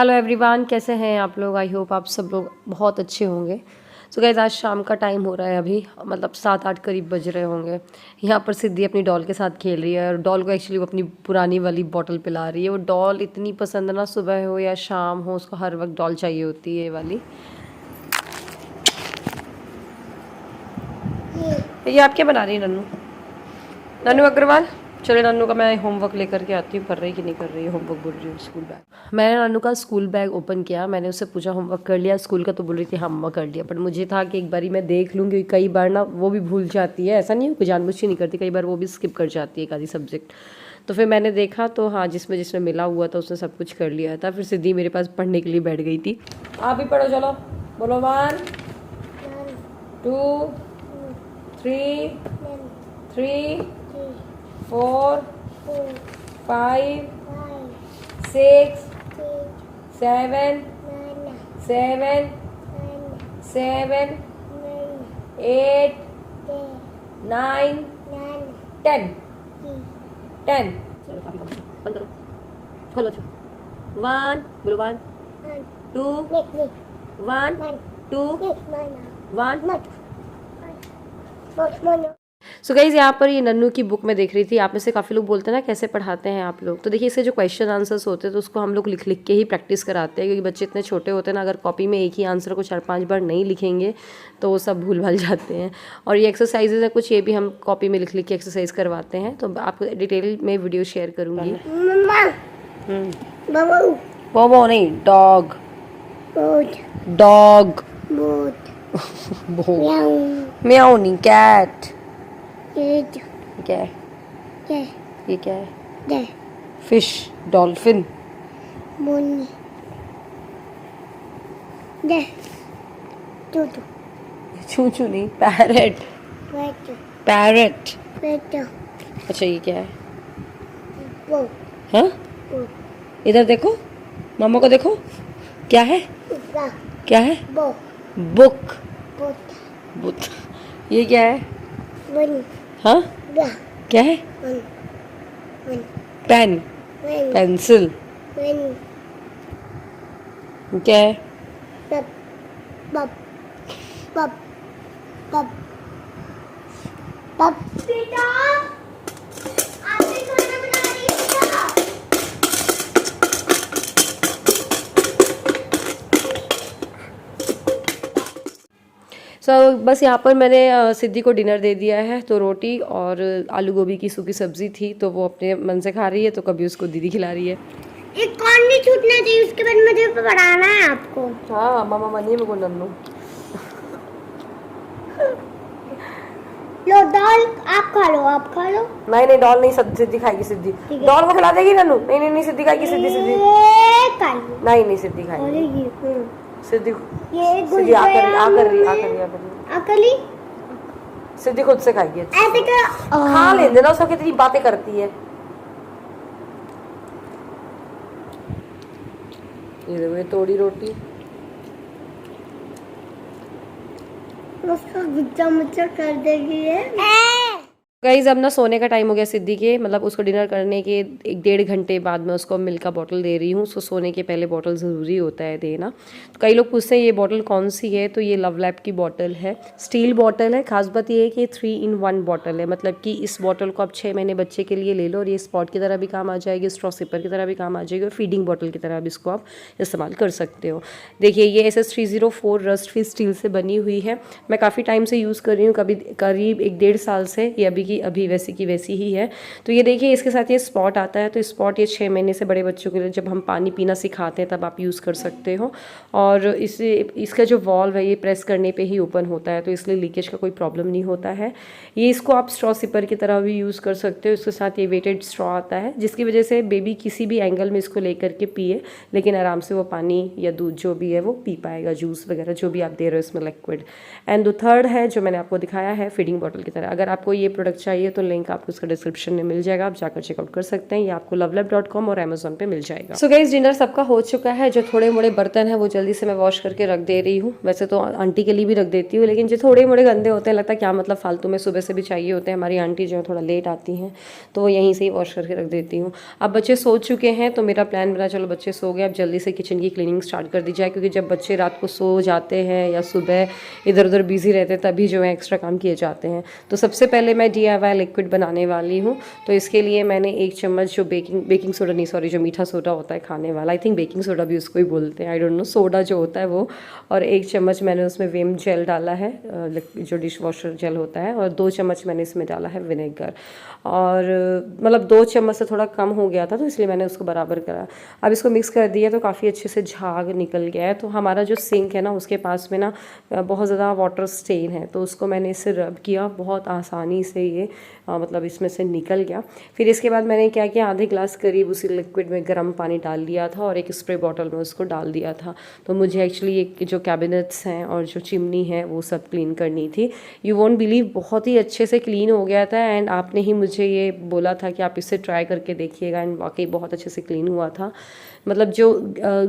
Hello everyone, कैसे हैं आप लोग। आई होप आप सब लोग बहुत अच्छे होंगे। सो गाइस, आज शाम का टाइम हो रहा है, अभी मतलब 7-8 करीब बज रहे होंगे। यहाँ पर सिद्धि अपनी डॉल के साथ खेल रही है और डॉल को एक्चुअली वो अपनी पुरानी वाली बॉटल पिला रही है। वो डॉल इतनी पसंद है ना, सुबह हो या शाम हो उसको हर वक्त डॉल चाहिए होती है ये वाली। ये आप क्या बना रही है नन्नू? नन्नू अग्रवाल, चलो नन्नू का मैं होमवर्क लेकर के आती हूँ, कर रही कि नहीं कर रही है होमवर्क। बोल रही हूँ स्कूल बैग। मैंने नन्नू का स्कूल बैग ओपन किया, मैंने उससे पूछा होमवर्क कर लिया स्कूल का, तो बोल रही थी हाँ मम्मा कर लिया। बट मुझे था कि एक बारी मैं देख लूँ, क्योंकि कई बार ना वो भी भूल जाती है। ऐसा नहीं है कोई जानबूझ के नहीं करती, कई बार वो भी स्किप कर जाती है एक आधी सब्जेक्ट। तो फिर मैंने देखा तो हाँ, जिसमें जिसमें मिला हुआ था उसने सब कुछ कर लिया था। फिर सिद्धि मेरे पास पढ़ने के लिए बैठ गई थी। आप भी पढ़ो, चलो बोलो 1 2 3 4 5 6 7 8 9 10 10। चलो काफी कम, बंद करो, खोलो। 1 बोलो 1 2 1 2 1। सो गाइज, यहाँ पर ये नन्नू की बुक में देख रही थी। आप में से काफ़ी लोग बोलते हैं ना कैसे पढ़ाते हैं आप लोग, तो देखिए इसके जो क्वेश्चन आंसर्स होते हैं तो उसको हम लोग लिख लिख के ही प्रैक्टिस कराते हैं, क्योंकि बच्चे इतने छोटे होते हैं ना, अगर कॉपी में एक ही आंसर को 4-5 बार नहीं लिखेंगे तो वो सब भूल भाल जाते हैं। और ये एक्सरसाइजेज है कुछ, ये भी हम कॉपी में लिख लिख के एक्सरसाइज करवाते हैं, तो आपको डिटेल में वीडियो शेयर करूँगी। बोबो नहीं, डॉग डॉग म्याऊ नहीं, कैट। क्या है ये, क्या है? Fish, dolphin. चूचू नहीं, पैरेट। पैरेट। अच्छा ये क्या है? हाँ, इधर देखो, मामा को देखो, क्या है? क्या है? बुक। बुक। ये क्या है? हाँ, क्या है? Pen, pencil. क्या है? बस यहाँ पर मैंने सिद्धि को डिनर दे दिया है, तो रोटी और आलू गोभी की सूखी सब्जी थी, तो वो अपने मन से खा रही है, तो कभी उसको दीदी खिला रही है। एक कौन नहीं छूटना चाहिए, उसके बाद मुझे पढ़ाना है आपको। हाँ मामा मानिए मेरे को नन्नू। लो डॉल, आप खा लो, आप खा लो। नहीं डॉल नहीं, सिद्धि खाएगी। सिद्धि डॉल को खिला देगी नन्नू। नहीं सिद्धि खाएगी। सिद्धि नहीं सिद्धि खाएगी। सिद्धि आकली सिद्धि खुद से खाएगी। ऐसे खा लेने ना, उसको कितनी बातें करती है। ये देखो तोड़ी रोटी, उसको गुच्चा मुच्चा कर देगी है। गाइज अब ना सोने का टाइम हो गया सिद्धि के, मतलब उसको डिनर करने के 1-1.5 घंटे बाद मैं उसको मिल्क का बॉटल दे रही हूँ। उसको सोने के पहले बॉटल ज़रूरी होता है देना। तो कई लोग पूछते हैं ये बॉटल कौन सी है, तो ये लव लैब की बॉटल है, स्टील बॉटल है। खास बात ये है कि 3-in-1 बॉटल है, मतलब कि इस बॉटल को आप 6 महीने बच्चे के लिए ले लो और ये स्पॉट की तरह भी काम आ जाएगी, स्ट्रॉ सिपर की तरह भी काम आ जाएगी, और फीडिंग बॉटल की तरह भी इसको आप इस्तेमाल कर सकते हो। देखिए ये SS304 रस्ट फ्री स्टील से बनी हुई है। मैं काफ़ी टाइम से यूज़ कर रही हूँ, करीब 1-1.5 साल से। ये अभी वैसी की वैसी ही है। तो ये देखिए इसके साथ ये स्पॉट आता है, तो स्पॉट ये 6 महीने से बड़े बच्चों के लिए जब हम पानी पीना सिखाते हैं तब आप यूज़ कर सकते हो। और इसका जो वॉल्व है ये प्रेस करने पे ही ओपन होता है, तो इसलिए लीकेज का कोई प्रॉब्लम नहीं होता है। ये इसको आप स्ट्रॉ सिपर की तरह भी यूज़ कर सकते हो। इसके साथ ये वेटेड स्ट्रॉ आता है, जिसकी वजह से बेबी किसी भी एंगल में इसको लेकर के पिए, लेकिन आराम से वो पानी या दूध जो भी है वो पी पाएगा, जूस वगैरह जो भी आप दे रहे हो इसमें लिक्विड। एंड द थर्ड है जो मैंने आपको दिखाया है फीडिंग बॉटल की तरह। अगर आपको ये प्रोडक्ट चाहिए तो लिंक आपको उसका डिस्क्रिप्शन में मिल जाएगा, आप जाकर चेकआउट कर सकते हैं। ये आपको lovelab.com और अमेजोन पे मिल जाएगा। सो गाइस, डिनर सबका हो चुका है। जो थोड़े मोड़े बर्तन हैं वो जल्दी से मैं वॉश करके रख दे रही हूँ। वैसे तो आंटी के लिए भी रख देती हूँ, लेकिन जो थोड़े मोड़े गंदे होते हैं लगता है क्या मतलब फालतू में सुबह से भी चाहिए होते हैं। हमारी आंटी जो है थोड़ा लेट आती हैं तो वो यहीं से ही वॉश करके रख देती हूँ। अब बच्चे सो चुके हैं तो मेरा प्लान बना चलो बच्चे सो गए, अब जल्दी से किचन की क्लीनिंग स्टार्ट कर दी जाए, क्योंकि जब बच्चे रात को सो जाते हैं या सुबह इधर उधर बिजी रहते हैं तभी जो है एक्स्ट्रा काम किए जाते हैं। तो सबसे पहले मैं DIY लिक्विड बनाने वाली हूँ। तो इसके लिए मैंने 1 चम्मच जो बेकिंग सोडा नहीं सॉरी जो मीठा सोडा होता है खाने वाला, आई थिंक बेकिंग सोडा भी उसको ही बोलते हैं, आई डोंट नो, सोडा जो होता है वो, और 1 चम्मच मैंने उसमें विम जेल डाला है जो डिश वॉशर जेल होता है, और 2 चम्मच मैंने इसमें डाला है विनेगर। और मतलब 2 चम्मच से थोड़ा कम हो गया था तो इसलिए मैंने उसको बराबर करा। अब इसको मिक्स कर दिया तो काफ़ी अच्छे से झाग निकल गया है। तो हमारा जो सिंक है ना उसके पास में ना बहुत ज़्यादा वाटर स्टेन है, तो उसको मैंने इससे रब किया, बहुत आसानी से ये मतलब इसमें से निकल गया। फिर इसके बाद मैंने क्या किया, आधे ग्लास करीब उसी लिक्विड में गर्म पानी डाल लिया था और एक स्प्रे बॉटल में उसको डाल दिया था। तो मुझे एक्चुअली एक जो कैबिनेट्स हैं और जो चिमनी है वो सब क्लीन करनी थी। यू वोंट बिलीव, बहुत ही अच्छे से क्लीन हो गया था। एंड आपने ही मुझे ये बोला था कि आप इससे ट्राई करके देखिएगा, एंड वाकई बहुत अच्छे से क्लीन हुआ था। मतलब जो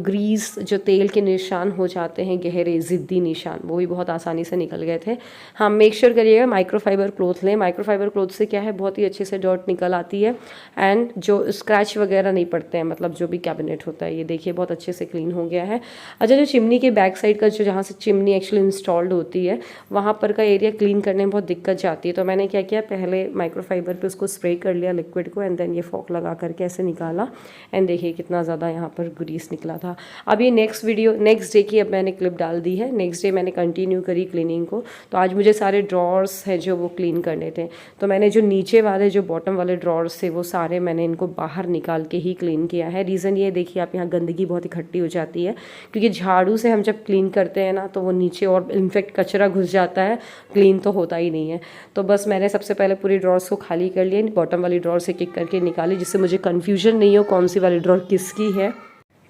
ग्रीस जो तेल के निशान हो जाते हैं, गहरे ज़िद्दी निशान, वो भी बहुत आसानी से निकल गए थे। हाँ, मेक श्योर करिएगा माइक्रोफाइबर क्लॉथ लें। माइक्रोफाइबर क्लॉथ से क्या है, बहुत ही अच्छे से डॉट निकल आती है एंड जो स्क्रैच वगैरह नहीं पड़ते हैं, मतलब जो भी कैबिनेट होता है। ये देखिए बहुत अच्छे से क्लीन हो गया है। अच्छा, जो चिमनी के बैक साइड का जो जहाँ से चिमनी एक्चुअली इंस्टॉल्ड होती है वहाँ पर का एरिया क्लीन करने में बहुत दिक्कत जाती है। तो मैंने क्या किया, पहले माइक्रोफाइबर पे उसको स्प्रे कर लिया लिक्विड को, एंड देन ये फॉक लगा करके ऐसे निकाला, एंड देखिए कितना ज़्यादा यहाँ पर ग्रीस निकला था। अब ये नेक्स्ट डे की अब मैंने क्लिप डाल दी है। नेक्स्ट डे मैंने कंटिन्यू करी क्लीनिंग को। तो आज मुझे सारे ड्रॉर्स हैं जो वो क्लीन करने थे, तो मैंने जो नीचे वाले जो बॉटम वाले ड्रॉर्स थे वो सारे मैंने इनको बाहर निकाल के ही क्लीन किया है। रीज़न ये देखिए, आप यहाँ गंदगी बहुत इकट्ठी हो जाती है, क्योंकि झाड़ू से हम जब क्लीन करते हैं ना तो वो नीचे और इनफेक्ट कचरा घुस जाता है, क्लीन तो होता ही नहीं है। तो बस मैंने सबसे पहले पूरी ड्रॉर्स को खाली कर लिया, बॉटम वाली ड्रॉर से किक करके निकाली, जिससे मुझे कन्फ्यूजन नहीं हो कौन सी वाली ड्रॉर किसकी है।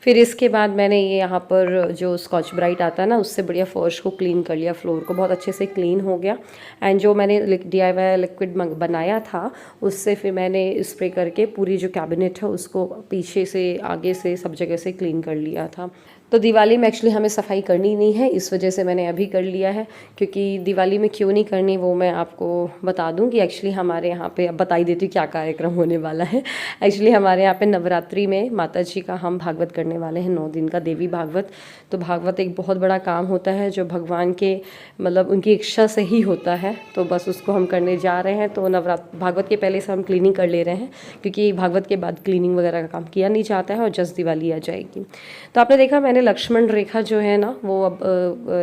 फिर इसके बाद मैंने ये यहाँ पर जो स्कॉच ब्राइट आता है ना उससे बढ़िया फर्श को क्लीन कर लिया, फ्लोर को बहुत अच्छे से क्लीन हो गया। एंड जो मैंने DIY लिक्विड बनाया था उससे फिर मैंने स्प्रे करके पूरी जो कैबिनेट है उसको पीछे से आगे से सब जगह से क्लीन कर लिया था। तो दिवाली में एक्चुअली हमें सफाई करनी नहीं है, इस वजह से मैंने अभी कर लिया है। क्योंकि दिवाली में क्यों नहीं करनी वो मैं आपको बता दूं कि एक्चुअली हमारे यहाँ पे, अब बता ही देती हूँ क्या कार्यक्रम होने वाला है। एक्चुअली हमारे यहाँ पे नवरात्रि में माता जी का हम भागवत करने वाले हैं, 9 दिन का देवी भागवत। तो भागवत एक बहुत बड़ा काम होता है जो भगवान के मतलब उनकी इच्छा से ही होता है, तो बस उसको हम करने जा रहे हैं। तो भागवत के पहले से हम क्लीनिंग कर ले रहे हैं, क्योंकि भागवत के बाद क्लीनिंग वगैरह का काम किया नहीं जाता है और जस्ट दिवाली आ जाएगी। तो आपने देखा मैंने लक्ष्मण रेखा जो है ना वो अब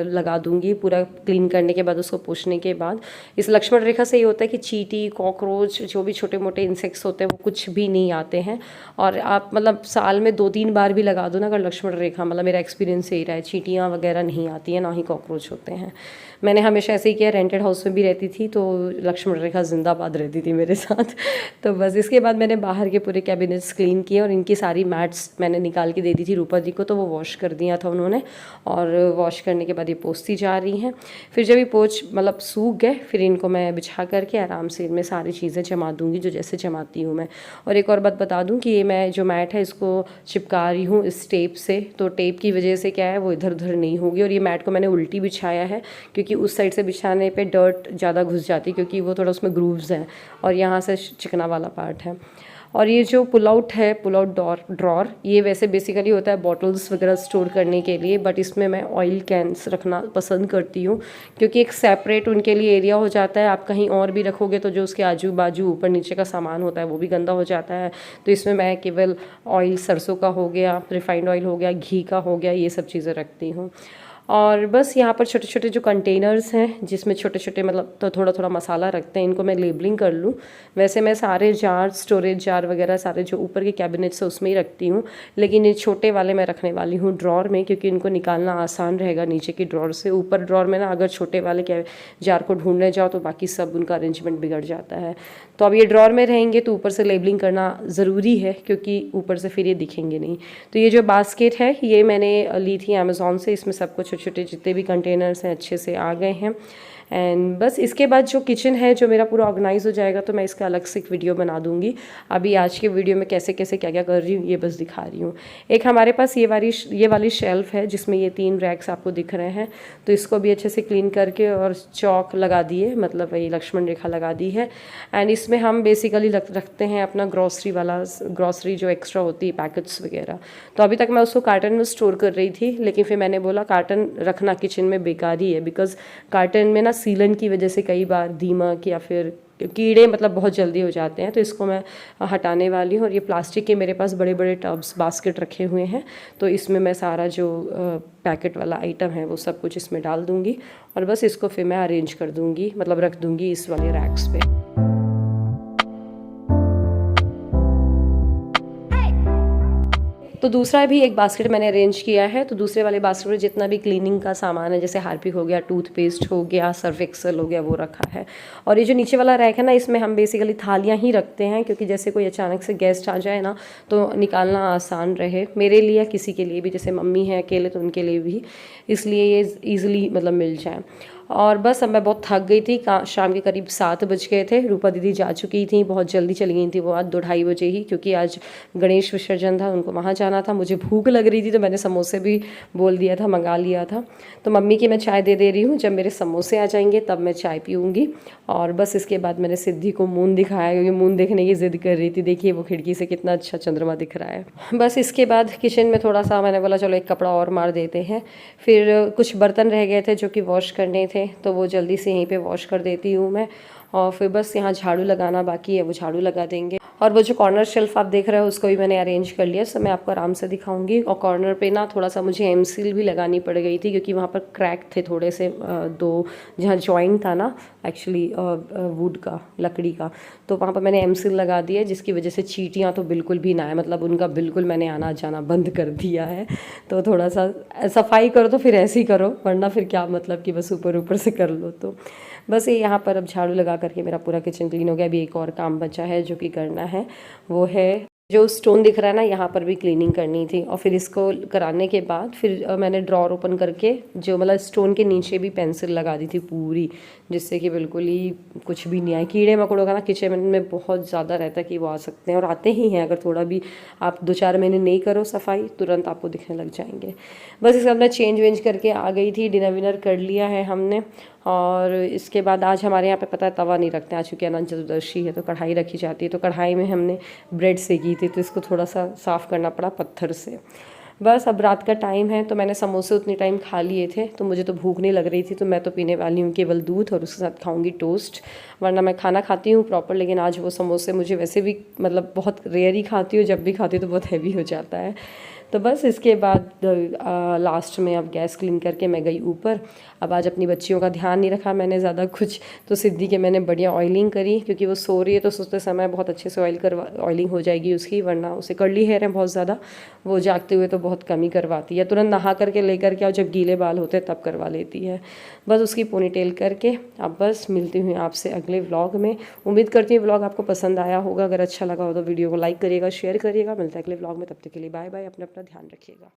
लगा दूंगी पूरा क्लीन करने के बाद, उसको पोंछने के बाद। इस लक्ष्मण रेखा से ये होता है कि चींटी, कॉकरोच, जो भी छोटे मोटे इंसेक्ट्स होते हैं वो कुछ भी नहीं आते हैं। और आप मतलब साल में 2-3 बार भी लगा दो ना अगर लक्ष्मण रेखा, मतलब मेरा एक्सपीरियंस यही रहा है, चींटियाँ वगैरह नहीं आती हैं, ना ही कॉकरोच होते हैं। मैंने हमेशा ऐसे ही किया, रेंटेड हाउस में भी रहती थी तो लक्ष्मण रेखा जिंदाबाद रहती थी मेरे साथ। तो बस इसके बाद मैंने बाहर के पूरे कैबिनेट्स क्लीन किए और इनकी सारी मैट्स मैंने निकाल के दे दी थी रूपा जी को, तो वो वॉश कर दिया था उन्होंने। और वॉश करने के बाद ये पोंछती जा रही हैं। फिर जब ये पोंछ मतलब सूख गए फिर इनको मैं बिछा करके आराम से इनमें सारी चीज़ें जमा दूँगी जो जैसे जमाती हूँ मैं। और एक और बात बता दूँ कि ये मैं जो मैट है इसको चिपका रही हूँ इस टेप से, तो टेप की वजह से क्या है वो इधर उधर नहीं होगी। और ये मैट को मैंने उल्टी बिछाया है क्योंकि उस साइड से बिछाने पे डर्ट ज़्यादा घुस जाती है, क्योंकि वो थोड़ा उसमें ग्रूव्स हैं और यहाँ से चिकना वाला पार्ट है। और ये जो पुल आउट है, पुल आउट ड्रॉर, ये वैसे बेसिकली होता है बॉटल्स वगैरह स्टोर करने के लिए, बट इसमें मैं ऑयल कैंस रखना पसंद करती हूँ क्योंकि एक सेपरेट उनके लिए एरिया हो जाता है। आप कहीं और भी रखोगे तो जो उसके आजू बाजू ऊपर नीचे का सामान होता है वो भी गंदा हो जाता है। तो इसमें मैं केवल ऑयल, सरसों का हो गया, रिफाइंड ऑयल हो गया, घी का हो गया, ये सब चीज़ें रखती हूँ। और बस यहाँ पर छोटे छोटे जो कंटेनर्स हैं जिसमें छोटे छोटे मतलब तो थोड़ा थोड़ा मसाला रखते हैं, इनको मैं लेबलिंग कर लूँ। वैसे मैं सारे जार, स्टोरेज जार वगैरह सारे जो ऊपर के कैबिनेट्स है उसमें ही रखती हूँ, लेकिन ये छोटे वाले मैं रखने वाली हूँ ड्रॉर में, क्योंकि इनको निकालना आसान रहेगा नीचे की ड्रॉर से। ऊपर ड्रॉर में ना अगर छोटे वाले जार को ढूंढने जाओ तो बाकी सब उनका अरेंजमेंट बिगड़ जाता है। तो अब ये ड्रॉर में रहेंगे तो ऊपर से लेबलिंग करना ज़रूरी है क्योंकि ऊपर से फिर ये दिखेंगे नहीं। तो ये जो बास्केट है ये मैंने ली थी अमेज़ॉन से, इसमें सब कुछ छोटे छोटे जितने भी कंटेनर्स हैं अच्छे से आ गए हैं। एंड बस इसके बाद जो किचन है जो मेरा पूरा ऑर्गेनाइज हो जाएगा तो मैं इसका अलग से एक वीडियो बना दूंगी। अभी आज के वीडियो में कैसे कैसे क्या क्या कर रही हूँ ये बस दिखा रही हूँ। एक हमारे पास ये वाली शेल्फ है जिसमें ये 3 रैक्स आपको दिख रहे हैं, तो इसको भी अच्छे से क्लीन करके और चौक लगा दिए, मतलब वही लक्ष्मण रेखा लगा दी है। एंड इसमें हम बेसिकली रखते हैं अपना ग्रॉसरी जो एक्स्ट्रा होती है, पैकेट्स वगैरह। तो अभी तक मैं उसको कार्टन में स्टोर कर रही थी, लेकिन फिर मैंने बोला कार्टन रखना किचन में बेकार ही है, बिकॉज कार्टन में ना सीलन की वजह से कई बार दीमक या फिर कीड़े मतलब बहुत जल्दी हो जाते हैं। तो इसको मैं हटाने वाली हूँ। और ये प्लास्टिक के मेरे पास बड़े बड़े टब्स बास्केट रखे हुए हैं, तो इसमें मैं सारा जो पैकेट वाला आइटम है वो सब कुछ इसमें डाल दूँगी और बस इसको फिर मैं अरेंज कर दूँगी, मतलब रख दूँगी इस वाले रैक्स पे। तो दूसरा भी एक बास्केट मैंने अरेंज किया है। तो दूसरे वाले बास्केट में जितना भी क्लीनिंग का सामान है, जैसे हार्पिक हो गया, टूथपेस्ट हो गया, सर्फ एक्सेल हो गया, वो रखा है। और ये जो नीचे वाला रैक है ना, इसमें हम बेसिकली थालियाँ ही रखते हैं, क्योंकि जैसे कोई अचानक से गेस्ट आ जाए ना तो निकालना आसान रहे, मेरे लिए या किसी के लिए भी, जैसे मम्मी है अकेले तो उनके लिए भी, इसलिए ये ईज़िली मतलब मिल जाए। और बस अब मैं बहुत थक गई थी। शाम के करीब 7 बज गए थे। रूपा दीदी जा चुकी थी, बहुत जल्दी चली गई थी वो आज 2-2:30 बजे ही, क्योंकि आज गणेश विसर्जन था, उनको वहाँ जाना था। मुझे भूख लग रही थी तो मैंने समोसे भी बोल दिया था, मंगा लिया था। तो मम्मी की मैं चाय दे रही हूँ, जब मेरे समोसे आ जाएंगे तब मैं चाय पीऊँगी। और बस इसके बाद मैंने सिद्धि को मून दिखाया, क्योंकि मून देखने की ज़िद कर रही थी। देखिए वो खिड़की से कितना अच्छा चंद्रमा दिख रहा है। बस इसके बाद किचन में थोड़ा सा मैंने बोला चलो एक कपड़ा और मार देते हैं। फिर कुछ बर्तन रह गए थे जो कि वॉश करने थे, तो वो जल्दी से यहीं पे वॉश कर देती हूँ मैं। और फिर बस यहाँ झाड़ू लगाना बाकी है, वो झाड़ू लगा देंगे। और वो जो कॉर्नर शेल्फ आप देख रहे हो उसको भी मैंने अरेंज कर लिया, सब मैं आपको आराम से दिखाऊंगी। और कॉर्नर पे ना थोड़ा सा मुझे एम सील भी लगानी पड़ गई थी, क्योंकि वहाँ पर क्रैक थे थोड़े से, 2 जहाँ जॉइंट था ना एक्चुअली वुड का, लकड़ी का, तो वहाँ पर मैंने एम सील लगा दिया, जिसकी वजह से चींटियाँ तो बिल्कुल भी ना आए, मतलब उनका बिल्कुल मैंने आना जाना बंद कर दिया है। तो थोड़ा सा सफाई करो तो फिर ऐसे ही करो, वरना फिर क्या मतलब कि बस ऊपर ऊपर से कर लो। तो बस ये यहाँ पर अब झाड़ू लगा करके मेरा पूरा किचन क्लीन हो गया। अभी एक और काम बचा है जो कि करना है, वो है जो स्टोन दिख रहा है ना, यहाँ पर भी क्लीनिंग करनी थी। और फिर इसको कराने के बाद फिर मैंने ड्रॉर ओपन करके जो मतलब स्टोन के नीचे भी पेंसिल लगा दी थी पूरी, जिससे कि बिल्कुल ही कुछ भी नहीं आए। कीड़े मकोड़ों का ना किचन में बहुत ज़्यादा रहता है कि वो आ सकते हैं, और आते ही हैं। अगर थोड़ा भी आप 2-4 महीने नहीं करो सफाई, तुरंत आपको दिखने लग जाएंगे। बस इसका अपना चेंज वेंज करके आ गई थी। डिनर विनर कर लिया है हमने। और इसके बाद आज हमारे यहाँ पे पता है तवा नहीं रखते, आज चूँकि अनंत चतुर्दशी है तो कढ़ाई रखी जाती है। तो कढ़ाई में हमने ब्रेड सेकी थी, तो इसको थोड़ा सा साफ़ करना पड़ा पत्थर से। बस अब रात का टाइम है, तो मैंने समोसे उतनी टाइम खा लिए थे, तो मुझे तो भूख नहीं लग रही थी, तो मैं तो पीने वाली हूँ केवल दूध, और उसके साथ खाऊंगी टोस्ट। वरना मैं खाना खाती हूँ प्रॉपर, लेकिन आज वो समोसे मुझे वैसे भी मतलब बहुत रेयर ही खाती हूँ, जब भी खाती हूँ तो बहुत हैवी हो जाता है। तो बस इसके बाद लास्ट में अब गैस क्लीन करके मैं गई ऊपर। अब आज अपनी बच्चियों का ध्यान नहीं रखा मैंने ज़्यादा कुछ, तो सिद्धि के मैंने बढ़िया ऑयलिंग करी, क्योंकि वो सो रही है तो सोते समय बहुत अच्छे से ऑयलिंग हो जाएगी उसकी, वरना उसे कर्ली हेयर है बहुत ज़्यादा, वो जागते हुए तो बहुत कम ही करवाती है। तुरंत नहा करके लेकर के, और जब गीले बाल होते हैं तब करवा लेती है। बस उसकी पोनीटेल करके अब बस मिलती हूँ आपसे अगले व्लॉग में। उम्मीद करती हूँ व्लॉग आपको पसंद आया होगा। अगर अच्छा लगा हो तो वीडियो को लाइक करिएगा, शेयर करिएगा। मिलता है अगले व्लॉग में, तब तक के लिए बाय बाय। अपना ध्यान रखिएगा।